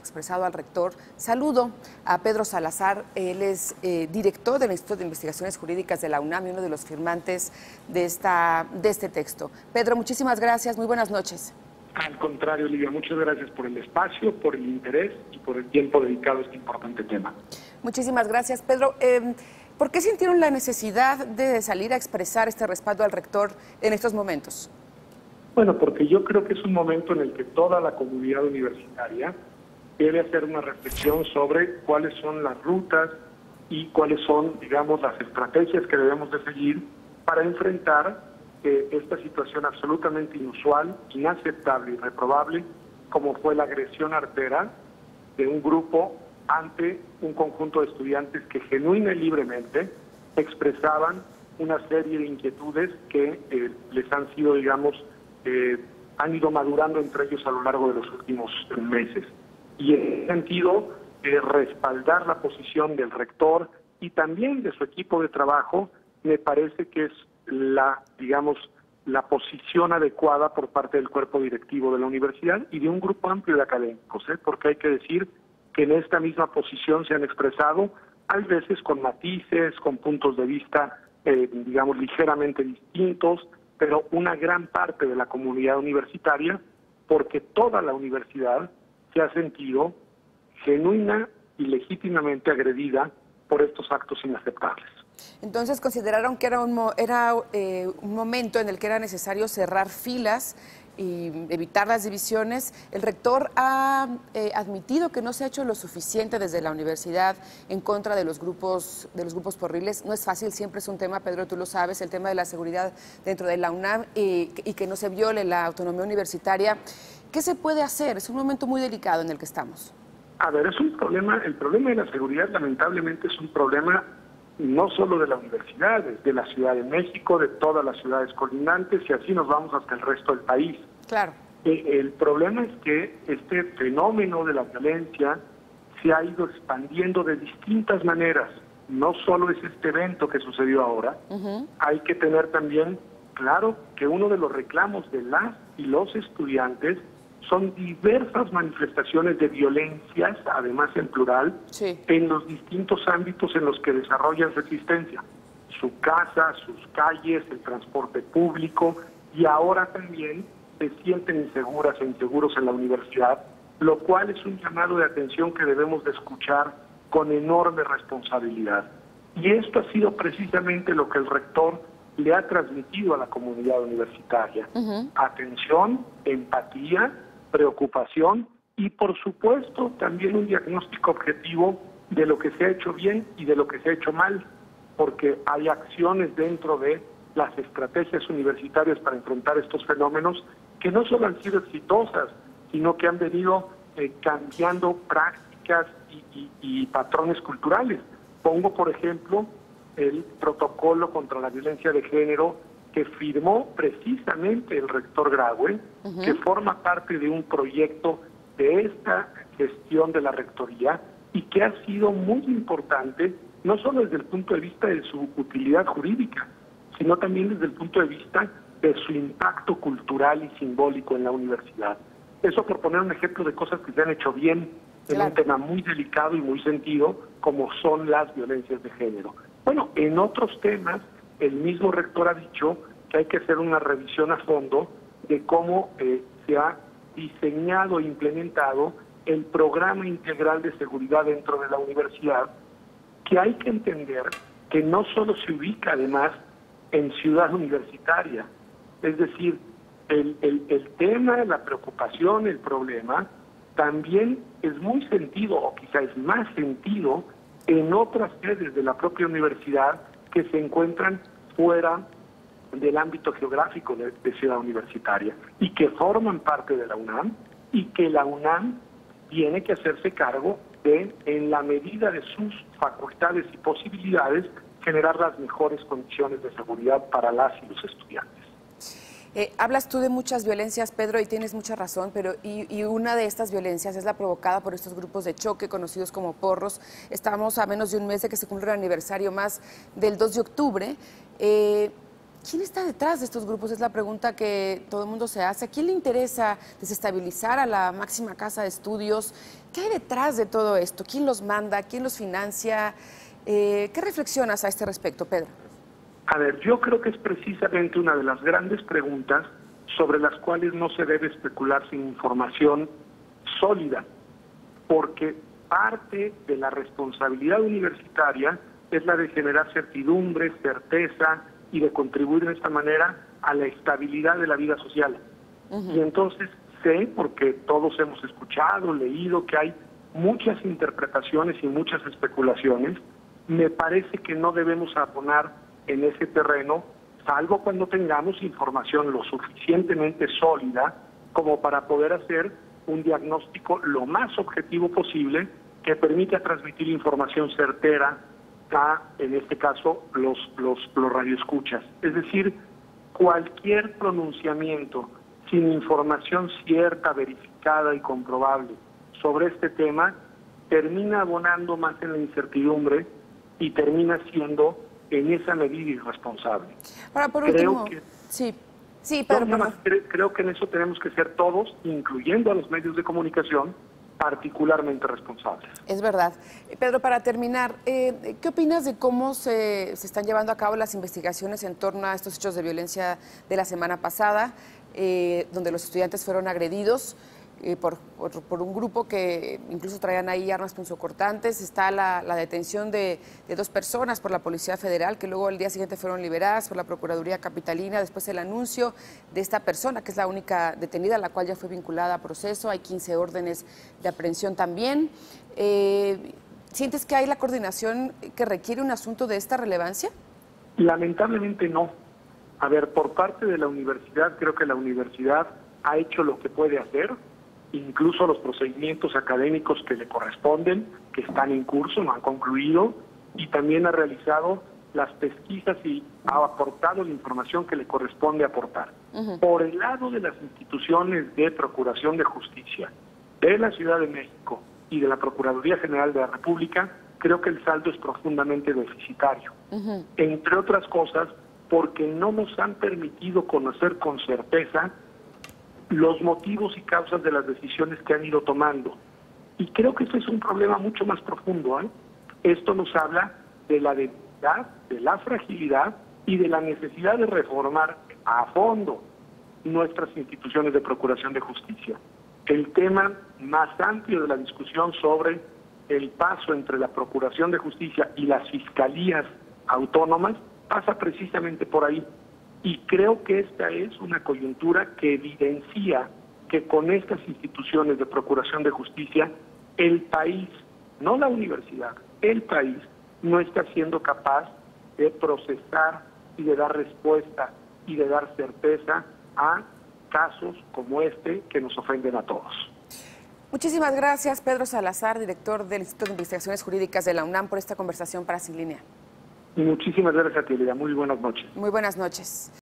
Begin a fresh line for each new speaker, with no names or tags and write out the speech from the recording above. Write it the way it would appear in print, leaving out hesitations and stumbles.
expresado al rector. Saludo a Pedro Salazar, él es director del Instituto de Investigaciones Jurídicas de la UNAM y uno de los firmantes de este texto. Pedro, muchísimas gracias, muy buenas noches.
Al contrario, Olivia, muchas gracias por el espacio, por el interés y por el tiempo dedicado a este importante tema.
Muchísimas gracias, Pedro. ¿Por qué sintieron la necesidad de salir a expresar este respaldo al rector en estos momentos?
Bueno, porque yo creo que es un momento en el que toda la comunidad universitaria debe hacer una reflexión sobre cuáles son las rutas y cuáles son, digamos, las estrategias que debemos de seguir para enfrentar esta situación absolutamente inusual, inaceptable y reprobable, como fue la agresión artera de un grupo ante un conjunto de estudiantes que genuina y libremente expresaban una serie de inquietudes que les han sido, digamos, han ido madurando entre ellos a lo largo de los últimos meses. Y en ese sentido, respaldar la posición del rector y también de su equipo de trabajo, me parece que es la posición adecuada por parte del cuerpo directivo de la universidad y de un grupo amplio de académicos, porque hay que decir que en esta misma posición se han expresado, hay veces con matices, con puntos de vista, digamos, ligeramente distintos, pero una gran parte de la comunidad universitaria, porque toda la universidad se ha sentido genuina y legítimamente agredida por estos actos inaceptables.
Entonces, ¿consideraron que era un momento en el que era necesario cerrar filas y evitar las divisiones? El rector ha admitido que no se ha hecho lo suficiente desde la universidad en contra de los grupos porriles. No es fácil, siempre es un tema, Pedro, tú lo sabes, el tema de la seguridad dentro de la UNAM y que no se viole la autonomía universitaria. ¿Qué se puede hacer? Es un momento muy delicado en el que estamos.
A ver, es un problema, el problema de la seguridad lamentablemente es un problema no solo de la universidad, de la Ciudad de México, de todas las ciudades colindantes, y así nos vamos hasta el resto del país.
Claro.
El problema es que este fenómeno de la violencia se ha ido expandiendo de distintas maneras. No solo es este evento que sucedió ahora, hay que tener también claro que uno de los reclamos de las y los estudiantes son diversas manifestaciones de violencias, además en plural, sí, en los distintos ámbitos en los que desarrollan resistencia. Su casa, sus calles, el transporte público, y ahora también se sienten inseguras e inseguros en la universidad, lo cual es un llamado de atención que debemos de escuchar con enorme responsabilidad. Y esto ha sido precisamente lo que el rector le ha transmitido a la comunidad universitaria. Atención, empatía, preocupación y, por supuesto, también un diagnóstico objetivo de lo que se ha hecho bien y de lo que se ha hecho mal, porque hay acciones dentro de las estrategias universitarias para enfrentar estos fenómenos que no solo han sido exitosas, sino que han venido cambiando prácticas y patrones culturales. Pongo, por ejemplo, el protocolo contra la violencia de género que firmó precisamente el rector Graue, que forma parte de un proyecto de esta gestión de la rectoría y que ha sido muy importante, no solo desde el punto de vista de su utilidad jurídica, sino también desde el punto de vista de su impacto cultural y simbólico en la universidad. Eso por poner un ejemplo de cosas que se han hecho bien en un tema muy delicado y muy sentido, como son las violencias de género. Bueno, en otros temas, el mismo rector ha dicho que hay que hacer una revisión a fondo de cómo se ha diseñado e implementado el programa integral de seguridad dentro de la universidad, que hay que entender que no solo se ubica además en ciudad universitaria, es decir, el tema, la preocupación, el problema, también es muy sentido, o quizá es más sentido, en otras sedes de la propia universidad que se encuentran fuera del ámbito geográfico de ciudad universitaria y que forman parte de la UNAM y que la UNAM tiene que hacerse cargo de, en la medida de sus facultades y posibilidades, generar las mejores condiciones de seguridad para las y los estudiantes.
Hablas tú de muchas violencias, Pedro, y tienes mucha razón, pero y una de estas violencias es la provocada por estos grupos de choque conocidos como porros. Estamos a menos de un mes de que se cumple el aniversario más del 2 de octubre. ¿Quién está detrás de estos grupos? Es la pregunta que todo el mundo se hace. ¿A quién le interesa desestabilizar a la máxima casa de estudios? ¿Qué hay detrás de todo esto? ¿Quién los manda? ¿Quién los financia? ¿Qué reflexionas a este respecto, Pedro?
A ver, yo creo que es precisamente una de las grandes preguntas sobre las cuales no se debe especular sin información sólida, porque parte de la responsabilidad universitaria es la de generar certidumbre, certeza y de contribuir de esta manera a la estabilidad de la vida social. Y entonces sé, porque todos hemos escuchado, leído, que hay muchas interpretaciones y muchas especulaciones. Me parece que no debemos abonar en ese terreno, salvo cuando tengamos información lo suficientemente sólida como para poder hacer un diagnóstico lo más objetivo posible que permita transmitir información certera a, en este caso, los radioescuchas. Es decir, cualquier pronunciamiento sin información cierta, verificada y comprobable sobre este tema termina abonando más en la incertidumbre y termina siendo en esa medida irresponsable.
Ahora, por último,
creo que en eso tenemos que ser todos, incluyendo a los medios de comunicación, particularmente responsables.
Es verdad. Pedro, para terminar, ¿qué opinas de cómo se están llevando a cabo las investigaciones en torno a estos hechos de violencia de la semana pasada, donde los estudiantes fueron agredidos por un grupo que incluso traían ahí armas punzocortantes? Está la detención de 2 personas por la Policía Federal, que luego al día siguiente fueron liberadas por la Procuraduría Capitalina. Después el anuncio de esta persona, que es la única detenida, la cual ya fue vinculada a proceso. Hay 15 órdenes de aprehensión también. ¿Sientes que hay la coordinación que requiere un asunto de esta relevancia?
Lamentablemente no. A ver, por parte de la universidad, creo que la universidad ha hecho lo que puede hacer, incluso los procedimientos académicos que le corresponden, que están en curso, no han concluido, y también ha realizado las pesquisas y ha aportado la información que le corresponde aportar. Por el lado de las instituciones de Procuración de Justicia de la Ciudad de México y de la Procuraduría General de la República, creo que el saldo es profundamente deficitario. Entre otras cosas, porque no nos han permitido conocer con certeza los motivos y causas de las decisiones que han ido tomando. Y creo que este es un problema mucho más profundo. Esto nos habla de la debilidad, de la fragilidad y de la necesidad de reformar a fondo nuestras instituciones de procuración de justicia. El tema más amplio de la discusión sobre el paso entre la procuración de justicia y las fiscalías autónomas pasa precisamente por ahí. Y creo que esta es una coyuntura que evidencia que con estas instituciones de procuración de justicia, el país, no la universidad, el país no está siendo capaz de procesar y de dar respuesta y de dar certeza a casos como este que nos ofenden a todos.
Muchísimas gracias, Pedro Salazar, director del Instituto de Investigaciones Jurídicas de la UNAM, por esta conversación para Sin Línea.
Muchísimas gracias a ti, Elida. Muy buenas noches.
Muy buenas noches.